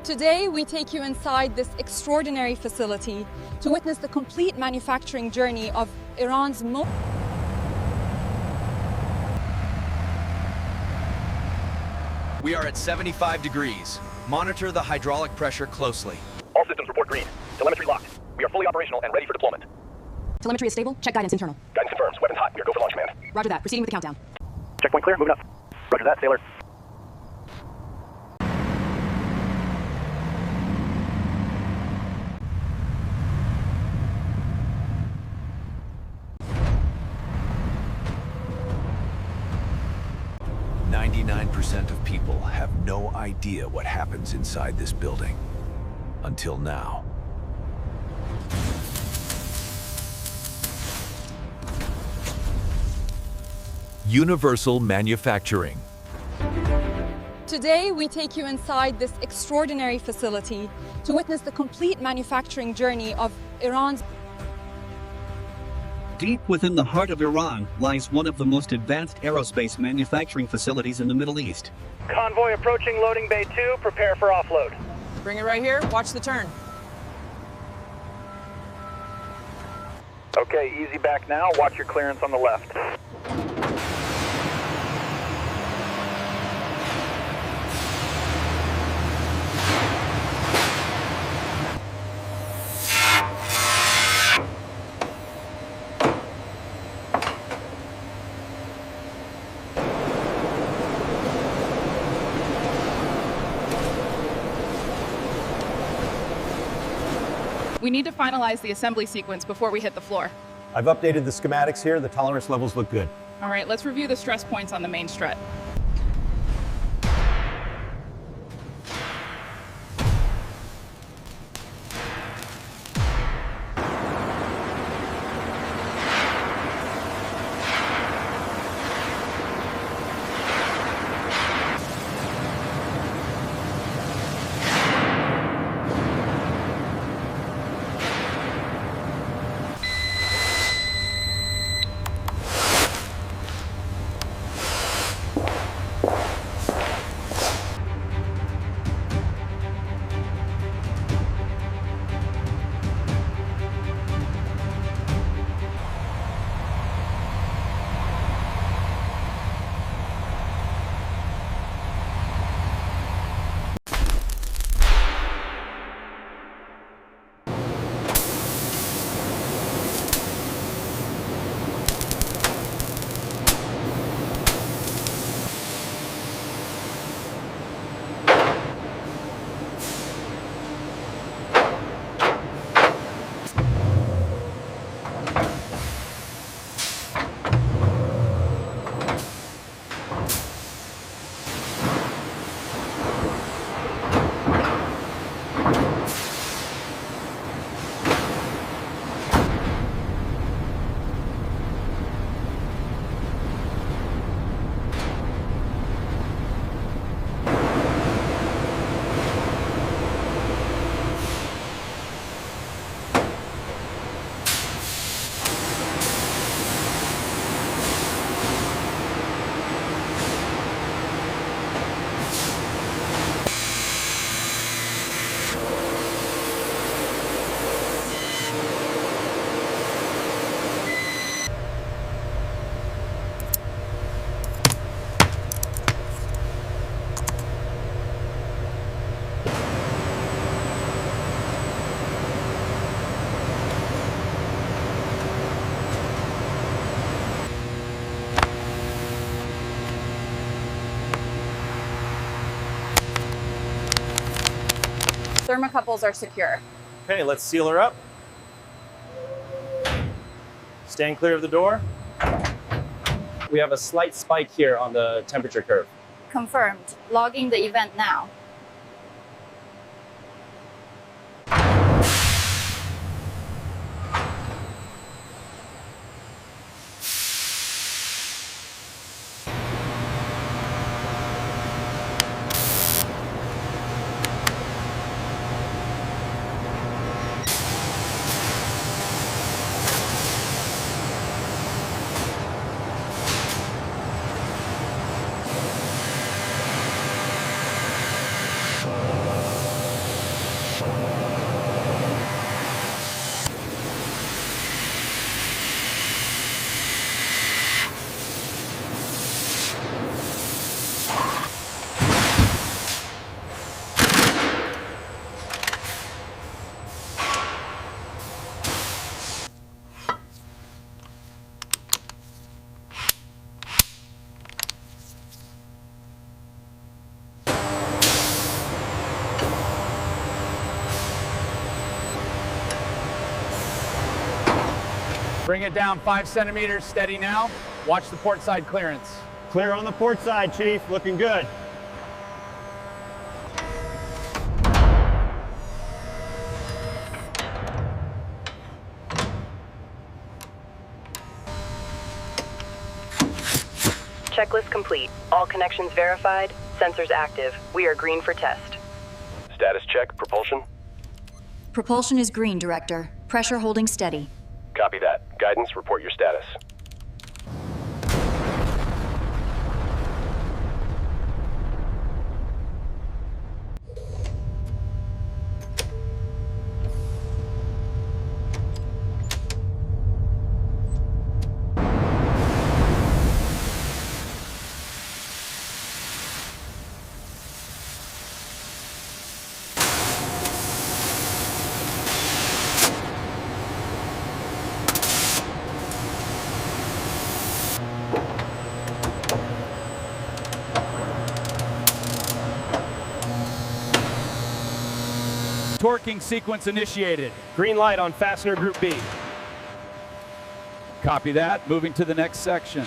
Today, we take you inside this extraordinary facility to witness the complete manufacturing journey of Iran's most... We are at 75 degrees. Monitor the hydraulic pressure closely. All systems report green. Telemetry locked. We are fully operational and ready for deployment. Telemetry is stable. Check guidance internal. Guidance confirms. Weapons hot. We are go for launch, command. Roger that. Proceeding with the countdown. Checkpoint clear. Moving up. Roger that, sailor. % of people have no idea what happens inside this building. Until now. Universal manufacturing. Today, we take you inside this extraordinary facility to witness the complete manufacturing journey of Iran's... Deep within the heart of Iran lies one of the most advanced aerospace manufacturing facilities in the Middle East. Convoy approaching loading bay 2, prepare for offload. Bring it right here, watch the turn. Okay, easy back now, watch your clearance on the left. We need to finalize the assembly sequence before we hit the floor. I've updated the schematics here. The tolerance levels look good. All right, let's review the stress points on the main strut. Thermocouples are secure. Okay, let's seal her up. Staying clear of the door. We have a slight spike here on the temperature curve. Confirmed. Logging the event now. Bring it down 5 centimeters, steady now. Watch the port side clearance. Clear on the port side, Chief. Looking good. Checklist complete. All connections verified. Sensors active. We are green for test. Status check, propulsion. Propulsion is green, Director. Pressure holding steady. Copy that. Guidance, report your status. Torquing sequence initiated. Green light on fastener group B. Copy that. Moving to the next section.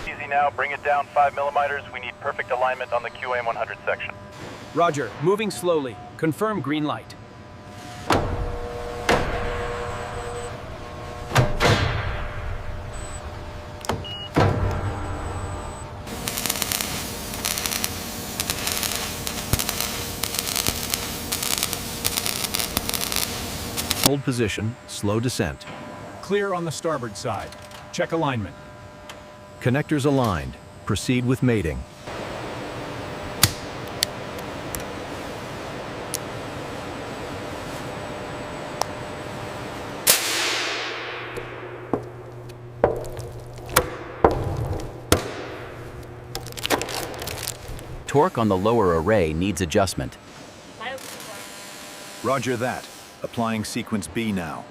Easy now, bring it down 5 millimeters. We need perfect alignment on the QAM 100 section. Roger. Moving slowly. Confirm green light. Hold position, slow descent. Clear on the starboard side. Check alignment. Connectors aligned. Proceed with mating. Torque on the lower array needs adjustment. Roger that. Applying sequence B now.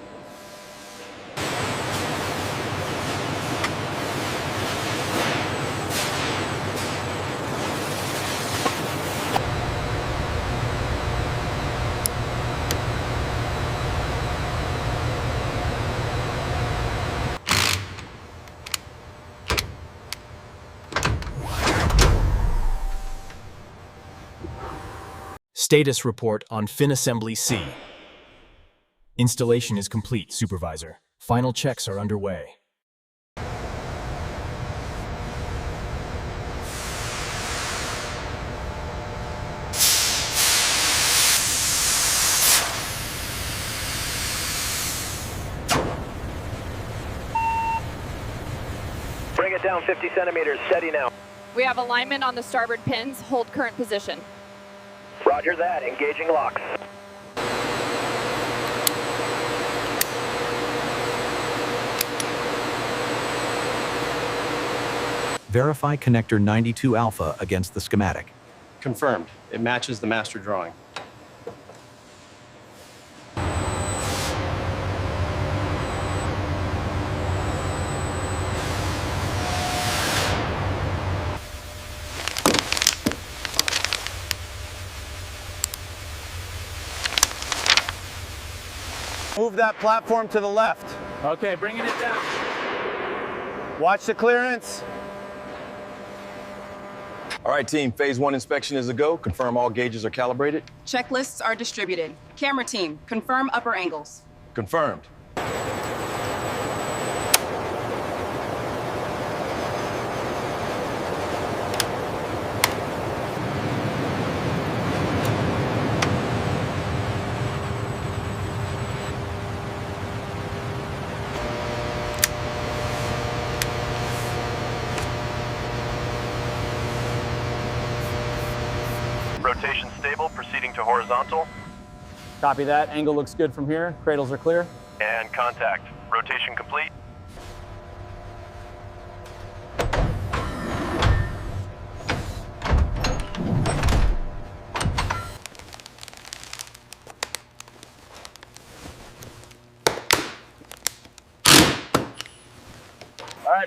Status report on fin assembly C. Installation is complete, Supervisor. Final checks are underway. Bring it down 50 centimeters. Steady now. We have alignment on the starboard pins. Hold current position. Roger that. Engaging locks. Verify connector 92 alpha against the schematic. Confirmed. It matches the master drawing. Move that platform to the left. Okay, bringing it down. Watch the clearance. All right, team, phase 1 inspection is a go. Confirm all gauges are calibrated. Checklists are distributed. Camera team, confirm upper angles. Confirmed. Rotation stable, proceeding to horizontal. Copy that. Angle looks good from here. Cradles are clear. And contact. Rotation complete.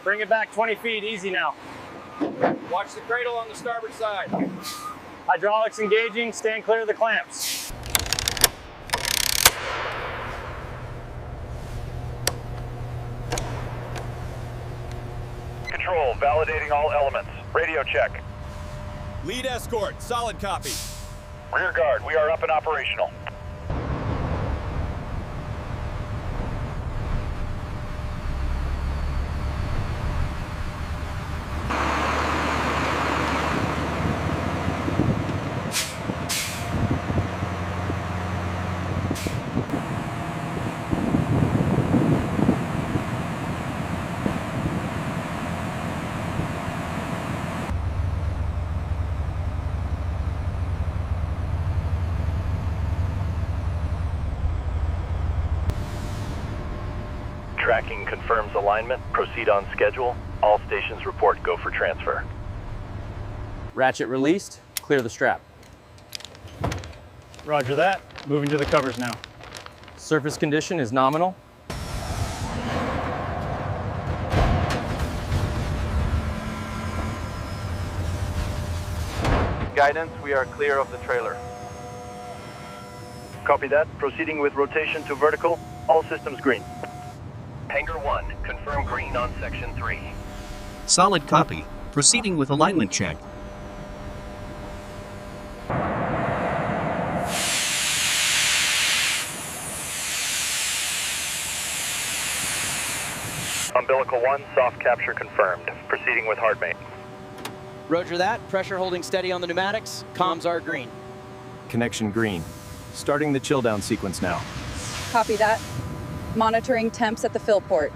right, bring it back 20 feet, easy now. Watch the cradle on the starboard side. Hydraulics engaging, stand clear of the clamps. Control, validating all elements. Radio check. Lead escort, solid copy. Rear guard, we are up and operational. Tracking confirms alignment. Proceed on schedule. All stations report go for transfer. Ratchet released, clear the strap. Roger that. Moving to the covers now. Surface condition is nominal. Guidance, we are clear of the trailer. Copy that. Proceeding with rotation to vertical. All systems green. Hangar 1, confirm green on section 3. Solid copy. Proceeding with alignment check. Umbilical 1, soft capture confirmed. Proceeding with hard mate. Roger that. Pressure holding steady on the pneumatics. Comms are green. Connection green. Starting the chill down sequence now. Copy that. Monitoring temps at the fill port.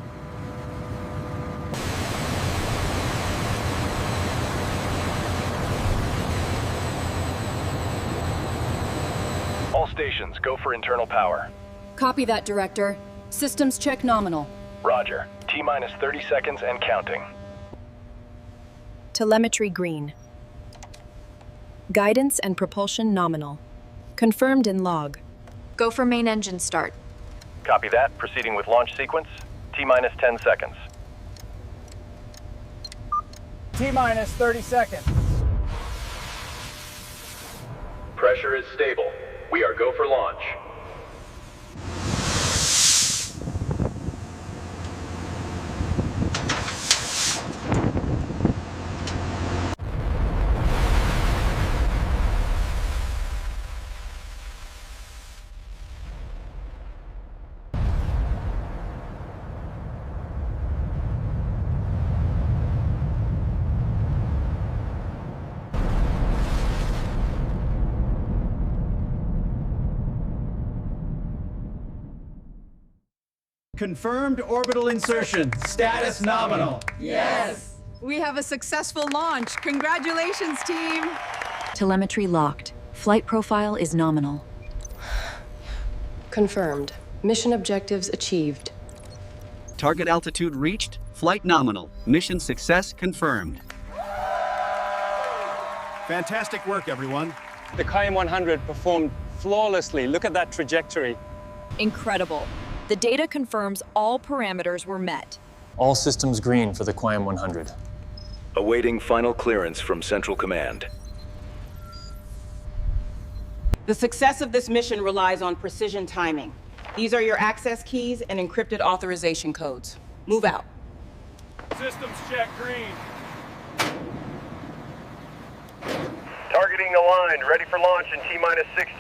All stations, go for internal power. Copy that, Director. Systems check nominal. Roger. T-minus 30 seconds and counting. Telemetry green. Guidance and propulsion nominal. Confirmed in log. Go for main engine start. Copy that. Proceeding with launch sequence. T-minus 10 seconds. T-minus 30 seconds. Pressure is stable. We are go for launch. Confirmed orbital insertion. Status nominal. Yes! We have a successful launch. Congratulations, team! Telemetry locked. Flight profile is nominal. Confirmed. Mission objectives achieved. Target altitude reached. Flight nominal. Mission success confirmed. Fantastic work, everyone. The QM-100 performed flawlessly. Look at that trajectory. Incredible. The data confirms all parameters were met. All systems green for the QM-100. Awaiting final clearance from Central Command. The success of this mission relies on precision timing. These are your access keys and encrypted authorization codes. Move out. Systems check green. Targeting aligned. Ready for launch in T-minus 60.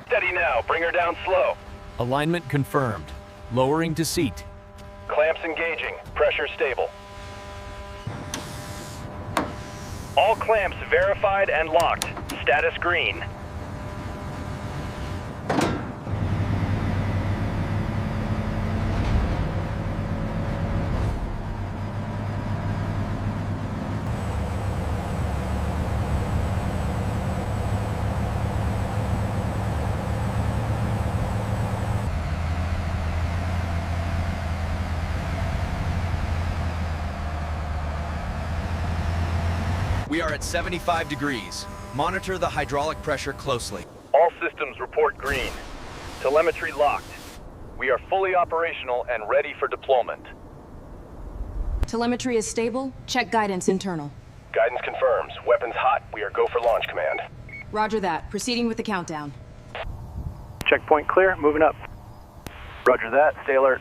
Steady now. Bring her down slow. Alignment confirmed. Lowering to seat. Clamps engaging. Pressure stable. All clamps verified and locked. Status green. We are at 75 degrees. Monitor the hydraulic pressure closely. All systems report green. Telemetry locked. We are fully operational and ready for deployment. Telemetry is stable. Check guidance internal. Guidance confirms. Weapons hot. We are go for launch, command. Roger that. Proceeding with the countdown. Checkpoint clear, moving up. Roger that. Stay alert.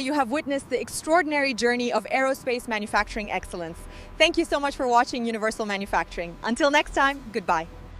You have witnessed the extraordinary journey of aerospace manufacturing excellence. Thank you so much for watching Universal Manufacturing. Until next time, goodbye.